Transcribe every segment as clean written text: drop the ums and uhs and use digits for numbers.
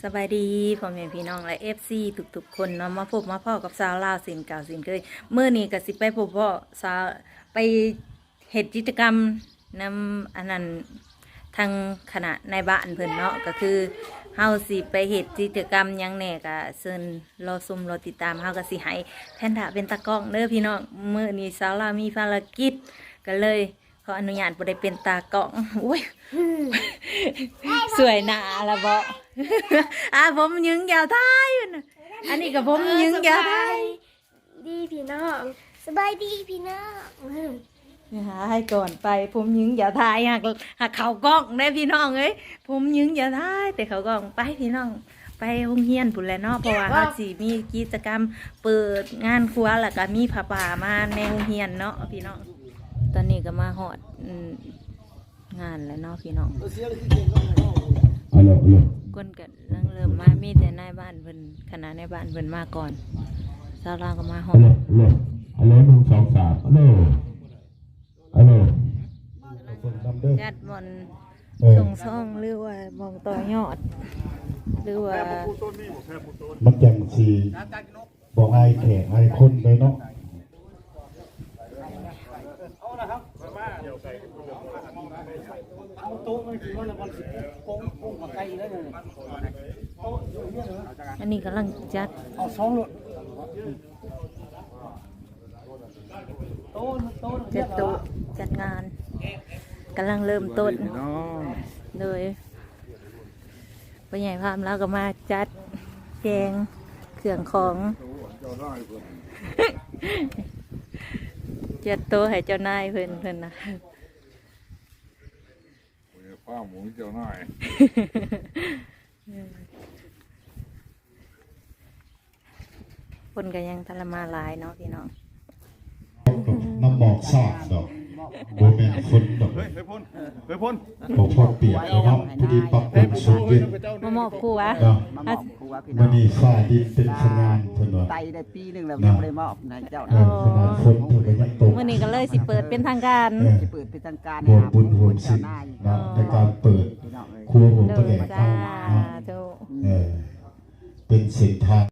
สบายดีพ่อแม่พี่น้องและFC ทุกๆคนเนาะมาพบมาพ่อกับสาวลาวสินเก่าสินเคยเมื่อนี้ก็สิไปพบพ่อสาวไปเฮ็ดกิจกรรมนำอันนั้นทางคณะในบ้านเพิ่นเนาะก็คือเฮาสิไปเฮ็ดกิจกรรมหยังแหน่ก็เชิญรอชมรอติดตามเฮาก็สิให้แพนด้าเป็นตากล้องเด้อพี่น้องมื้อนี้สาวลาวมีภารกิจก็เลยขออนุญาตบ่ได้เป็นตากล้องอุ้ย สวยหนาละบ่ ผมยึงยาวท้ายนะอันนี้กับผมยึงยาวท้าย ดีพี่น้องสบายดีพี่น้อง ให้ก่อนไปผมยึงยาวท้ายหักเขากล้องได้พี่น้องเอ้ยผมยึงยาวท้ายแต่เขากล้องไปพี่น้องไปโรงเรียนพุ่นแหละเนาะเพราะว่าเขาสิมีกิจกรรมเปิดงานครัวแล้วก็มีผ้าป่ามาในโรงเรียนเนาะพี่น้องตอนนี้ก็มาฮอดงานแล้วเนาะพี่น้องก้นกันเริ่มมามีแต่นายบ้านเพิ่นคณะในบ้านเพิ่นมาก่อนสาวลาวก็มาฮอดฮัลโหล1 2 3ฮัลโหลจัดบอลส่งซ่องหรือว่าบองต่อยอดหรือว่ามันจังสีบอกไอ้แขกไอ้คนเลยเนาะอันนี้กำลังจัดจัดโต๊ะจัดงานกำลังเริ่มต้นโดยพ่อใหญ่พามแล้วก็มาจัดแจงเครื่องของจัดโต๊ะให้เจ้านายเพิ่นนะป้าหมูเจ้าหน่อยคนก็ยังทรมานหลายเนาะพี่น้องน้ำหมอกสาดดอกโบแมนฝนดอกบอกพอเปียกแล้วเนาะพอดีปรับเป็นสูงเป็นมามอบครูวะมันนี่ฟ้าดินเป็นสงานเพิ่นว่าไตได้ปีนึงแล้วยังไม่ได้มอบนะเจ้าขนาดฝนเพิ่นก็ยังตกมื้อนี้ก็เลยสิเปิดเป็นทางการสิเปิดเป็นทางการรวมบุญรวมศิลป์ในการเปิดครัวหัวประแดกเนาะเป็นเส้นทาง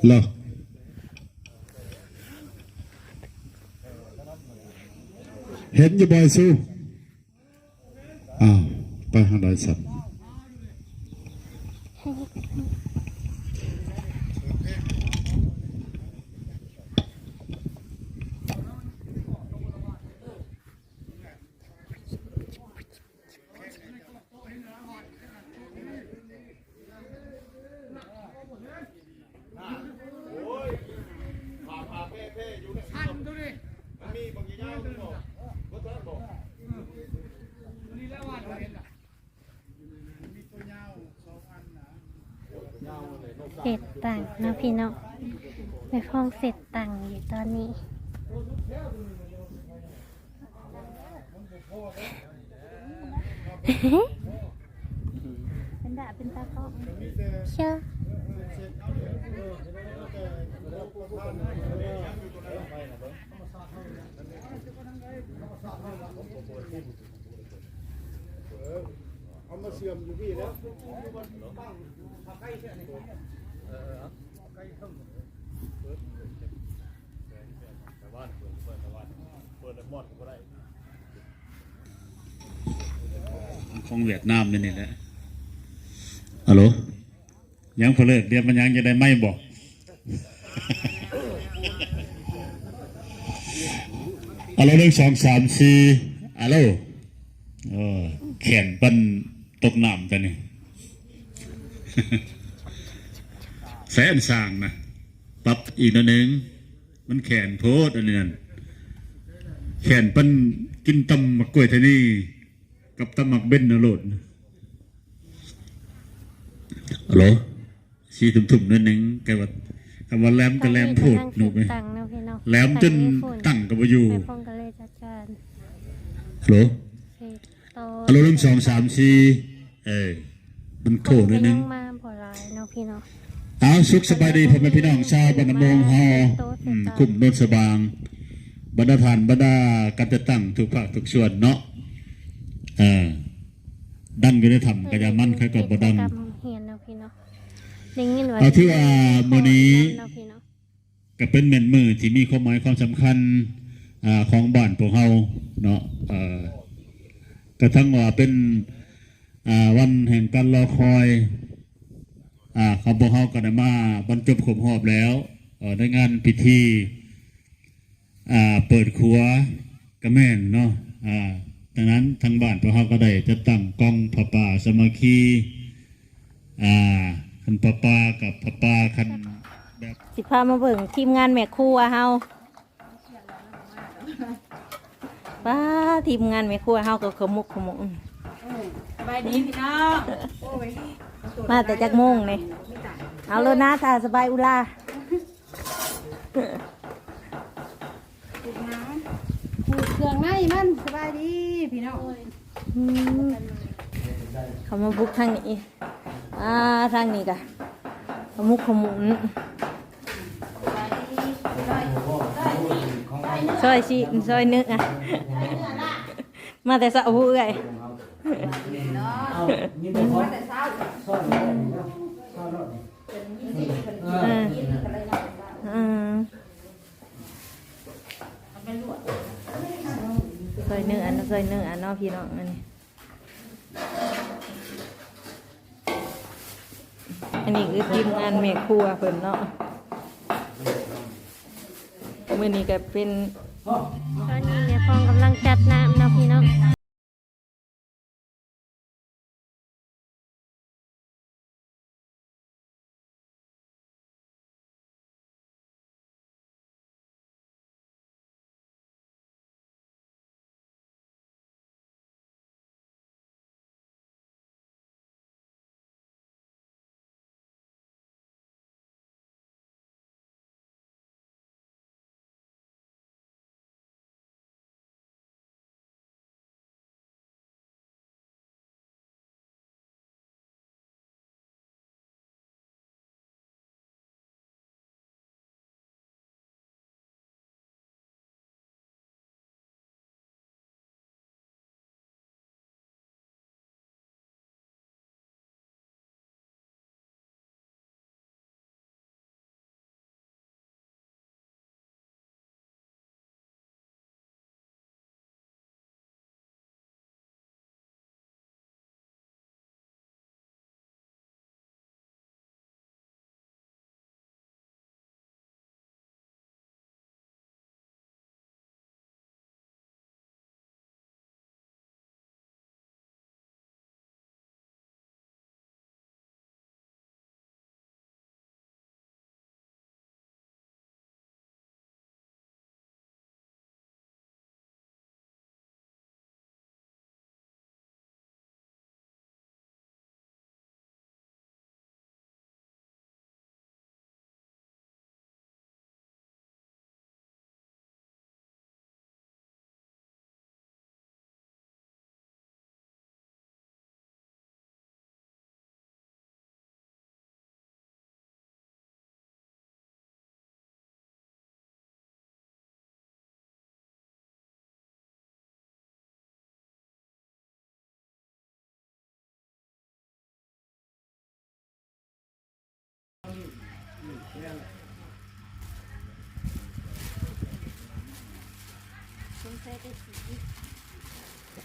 เหรอเห็นอยู่บ่อยสู้อ้าวไปทางใดสัตว์เสร็จต่างนะพี่น้องในห้องเสร็จต่างอยู่ตอนนี้เป็นดาเป็นตาก็เชื่อเอามาเสื่อมอยู่พี่แล้วของเวียดนามนี่แหละฮัลโหลยังเพลิดเดี๋ยวมันยังจะได้ไม่บอกฮัลโหล1 2 3 4ฮัลโหลแขนปันตกน้ำกันนี่แสนสร้างนะปรับอีกนิดนึงมันแขนโพดอันนี้นั่นแขนปันกินตำมักกล้วยทนี่กับตำมักเบ้นนะโลดฮัลโหลสีทุ่มๆนิดนึงแกว่าคำว่าแหลมกับแหลมโพดหนูไหมแหลมจนตั้งกับอยู่ฮัลโหล อารมณ์1 2 3 4มันโคนิดนึง มาบ่หลายเนาะพี่เนาะ เอาสุขสบายดีพ่อแม่พี่น้องชาวบ้านน้ำมงเฮากลุ่มโนนสบางบรรดาทานบรรดาการจะตั้งทุกภาคทุกส่วนเนาะดังอยู่ในถ้ำกระยามันใครก็บ่ดัง เฮียนเนาะพี่เนาะได้ยินว่า เอาที่ว่ามื้อนี้ เนาะพี่เนาะ ก็เป็นแม่นมือที่มีความหมายความสำคัญของบ้านพวกเฮาเนาะกระทั่งว่าเป็นวันแห่งการรอคอยของพวกเฮาก็ได้มาบรรจบครบรอบแล้วในงานพิธีเปิดครัวกระแม่นเนาะดังนั้นทางบ้านพวกเฮาก็ได้จะตั้งกองผ้าป่าสามัคคีคันผ้าป่ากับผ้าป่าคันแบบ สิพามาเบิ่งทีมงานแม่ครัวเฮาป้าทีมงานแม่ครัวเฮาก็ขมุกขมุก สบายดีพี่น้อง มาแต่จักโมงนี่เอาเลยนะถ้าสบายอุลา เครื่องในมันสบายดีพี่น้อง เขามาบุกทางนี้ทางนี้กะขมุกขมุนซอยชีซอยเนื้อมาแต่สะอูเอ้ยซอยเนื้อซอยเนื้อเนาะพี่น้องอันนี้คือทีมงานแม่ครัวเพิ่นเนาะมื้อนี้ก็เป็น ตอนนี้เนี่ยพองกำลังจัดน้ำเนาะพี่เนาะ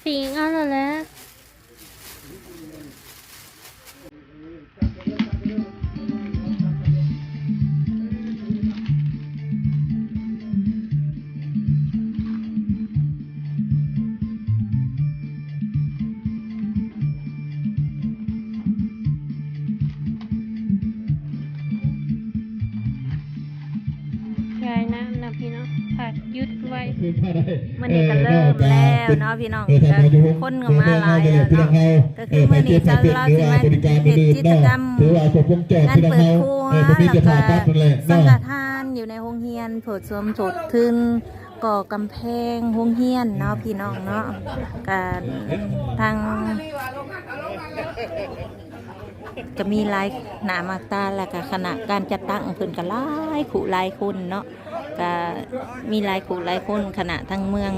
สิงเอาแล้วแหละ ยายน้ำนะพี่เนาะผัดยุดไว้ มื้อนี้ก็เริ่มแล้วเนาะพี่น้องคนก็มาหลายแล้วเนาะก็คือมื้อนี้เราสิมาเฮ็ดกิจกรรมงานเปิดครัวแล้วก็สังฆทานอยู่ในโรงเรียนโผดสวมโผดทึน ก่อกำแพงโรงเรียนเนาะพี่น้องเนาะการทางก็มีหลายหน้ามากตาแล้วก็คณะการจัดตั้งเพิ่นก็หลายคู่หลายคนเนาะก็มีหลายคู่หลายคนคณะทั้งเมือง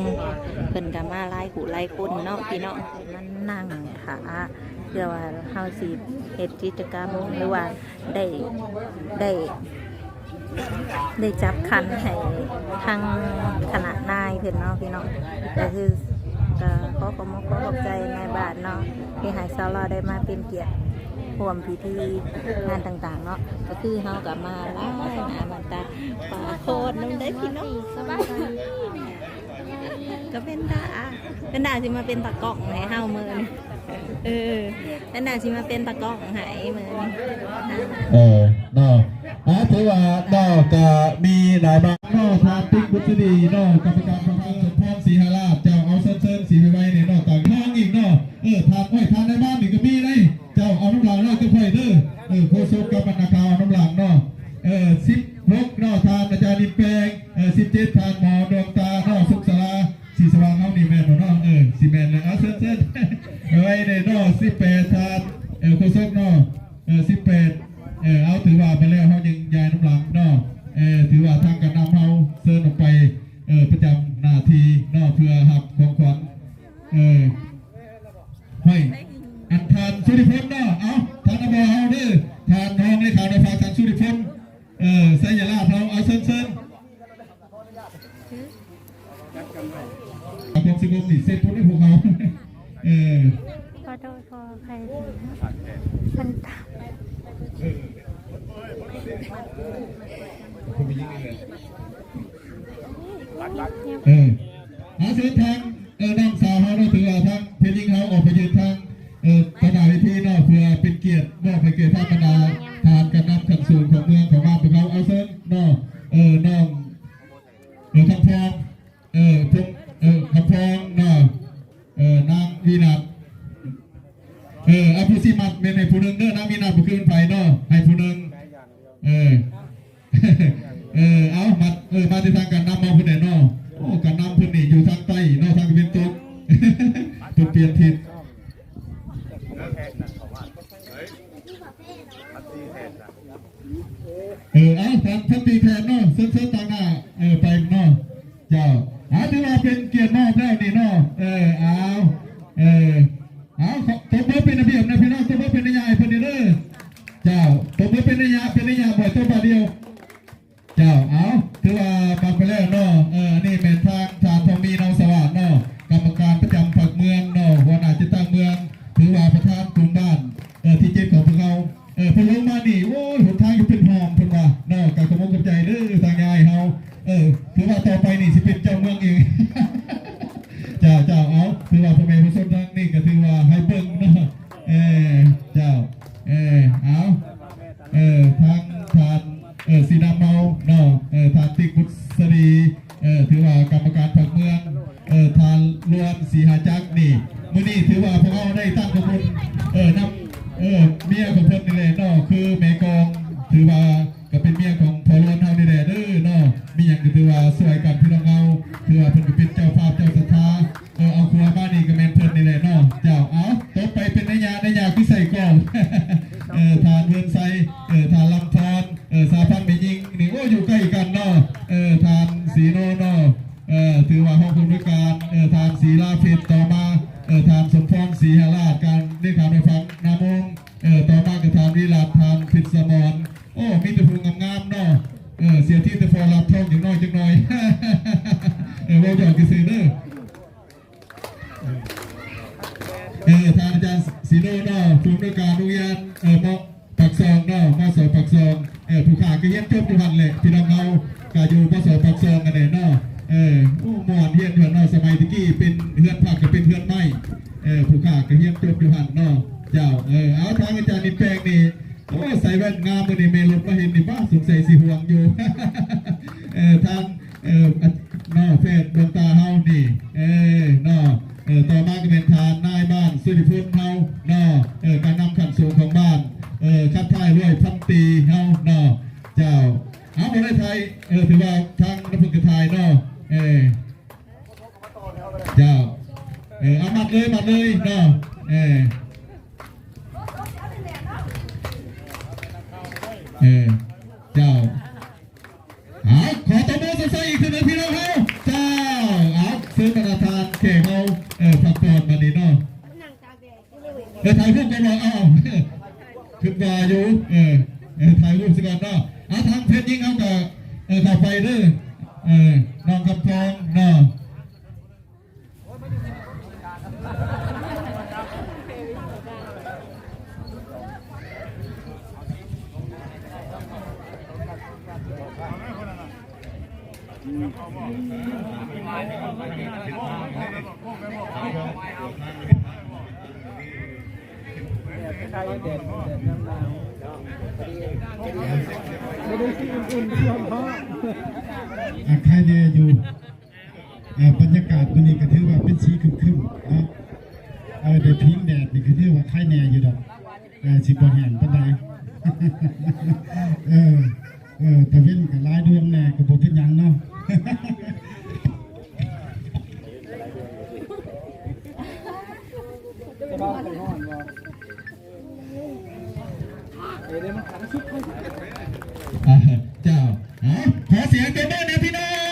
เพิ่นก็มาหลายคู่หลายคนเนาะพี่น้องมันนั่งท่าเพื่อว่าเฮาสิเฮ็ดกิจกรรมหรือว่าได้จับคันให้ทางคณะนายเพิ่นเนาะพี่น้องก็คือก็ขอขอบใจในบ้านเนาะที่ให้สาวเราได้มาเป็นเกียรติร่วมพิธีงานต่างๆเนาะก็คือเฮากับมาหลายหน้ามันตาปลาโคตรน้ำได้พี่น้องสบายก็เป็นดาสิมาเป็นตะกล้องให้เฮามื้อนี้เป็นดาสิมาเป็นตะกล้องให้มื้อนี้ เนาะถือว่าเนาะก็มีหลายบ้านเนาะทางติ๊กบุษดีเนาะกรรมการประธานสมพรศรีหราชเจ้าเอาเซินสีไปไว้เนี่ยเนาะต่างทางอีกเนาะทางไว้ทางในบ้านนี่ก็มีเลยเจ้าเอาน้ำหลังเนาะก็ไฟเด้อโคศกกับปนาคาวน้ำหลังเนาะ16เนาะทางอาจารย์ดินแปลง17ทางหมอดวงตาเนาะสุขศาลาสีสว่างเฮานี่แม่นบ่เนาะสิแม่นเลยเอาเซินไว้เนี่ยเนาะ18ทางโคศกเนาะ18เอาถือว่าไปแล้วเขายังยายน้ำหลังเนาะถือว่าทางการนำเขาเซิร์นออกไปประจำหน้าที่เนาะเพื่อหักของขวัญให้อันทานสุริพลเนาะเอาทานอบเอาเด้อทานน้องในข่าวในฝากทานสุริพลไสยลาภเราเอาเซิร์นพวกสิบกนี่เซ็ตพวกนี้พวกเขาขอโทษขอใครมันตามหาเส้นทางน้องสาวเขาเราถือว่าทางเพลิงเขาออกไปยืนทางตลาดวิธีเนาะเพื่อเป็นเกียรติมอบให้เกียรติท่านบรรดาทานการนำขันสูงของเมืองของบ้านของเขาเอาเส้นเนาะน้องคำพองคำพองเนาะนางวีนัทเอาผู้สิมัดเป็นให้ผู้หนึ่งเด้อนางวีนัทผู้คืนไฟเนาะให้ผู้หนึ่งเอามาที่ทางการนำมาผู้ใดเนาะโอ้การนำผู้นี่อยู่ทางใต้เนาะทางตะวันตกถูกเปลี่ยนทิศเอาทางตีแทนเนาะเส้นต่างหน้าไปเนาะเจ้าถือว่าเป็นเกียรติมากแล้วนี่เนาะเอาตัวเบอร์เป็นระเบียบนะพี่น้องตัวเบอร์เป็นนิยายเป็นเด้อเจ้าตัวเบอร์เป็นนิยายบ่อยตัวบาเดียวเจ้าเอาถือว่ามาไปแล้วเนาะนี่เป็นทางทองมีน้องสวัสดิ์เนาะกรรมการประจำผักเมืองเนาะหัวหน้าจิตตั้งเมืองถือว่าประธานกลุ่มบ้านที่เจ็ดของพวกเราพอลงมานี่โอ้ยหนทางอยู่เป็นหอมคนว่าเนาะการขโมยกับใจเด้อทางยายเฮาถือว่าต่อไปนี่สิเป็นเจ้าเมืองเองเจ้าเอาถือว่าพ่อแม่ผู้ชมทั้งนี่ก็ถือว่าให้เบิ่งเนาะเจ้าเอาทางสีน้ำเมาเนาะทานติ๊กบุษดีถือว่ากรรมการผักเมืองทานล้วนสีหาจักนี่มื้อนี้ถือว่าพวกเราได้ตั้งขบวนนำเมียของเพิ่นนี่แหละเนาะคือแม่กองถือว่าก็เป็นเมียของพอล้วนเฮานี่แหละเด้อเนาะมีหยังก็ถือว่าสวยกันพี่น้องเฮาถือว่าเพิ่นก็เป็นเจ้าภาพเจ้าศรัทธาเอาครัวมานี่ก็แม่นเพิ่นนี่แหละเนาะเจ้าเอาต่อไปเป็นนายาคือใส่กล่องทานเวิร์นไซทานลำทอนสาพันธ์ไปยิงนี่โอ้อยู่ใกล้กันเนาะทานสีโนเนาะถือว่าห้องผู้บริการทานสีลาเพชรต่อมาทานสมพรศรีหราชการได้ข่าวในฟังนามงต่อมาก็ทานวิลาทานพิษสมรโอ้มีแต่ผู้งามๆเนาะเสียที่แต่ฟอรับท่องอย่างน้อยจังหน่อยว่าอยากจะซื้อเด้อทานอาจารย์สีโนเนาะผู้บริการโรงเรียนมอปักซองเนาะมอสอปักซองผู้ขาก็เย็นจบอยู่หันเลยพี่น้องเราก็อยู่มอสอปักซองกันเลยเนาะหมอนเฮียนเฮือนเนาะสมัยตะกี้เป็นเฮือนผักก็เป็นเฮือนไม้ผู้ขาก็เฮียนจบอยู่หันเนาะเจ้าเอาทางอาจารย์นิแปลงนี่โอ้ใส่แว่นงามมือนี่เมลบมาเห็นนี่บ้าสงสัยสีห่วงอยู่ทางเนาะเพศดวงตาเฮานี่เนาะต่อมาก็เป็นทานนายบ้านสุริพลเฮาเนาะการนำขันสูงของบ้านคัดท้ายด้วยพันตีเฮาเนาะเจ้าเอาประเทศไทยถือว่าทางนักฝึกไทยเนาะ เนาะเจ้าเอาขอตบมือใส่อีกทีนึงพี่น้องเฮาเจ้าเอาซื้อประทานเข่เขาพักผ่อนมาดีเนาะถ่ายรูปกันหน่อยเอาขึ้นมาอยู่ถ่ายรูปสิก่อนเนาะเอาทางเพชรยิงเอากับขับไปเด้อน้องคำทองเนาะใครเนี่ยอยู่บรรยากาศวันนี้ก็ถือว่าเป็นสีครึมๆนะเดี๋ยวพิงแดดนี่ก็ถือว่าใครแน่อยู่ดอกสิบ่แห้งปานใดแต่เว้นกับลายดวงแน่ก็บ่เป็นหยังเนาะเจ้าขอเสียงเต็มบ้านนะพี่น้อง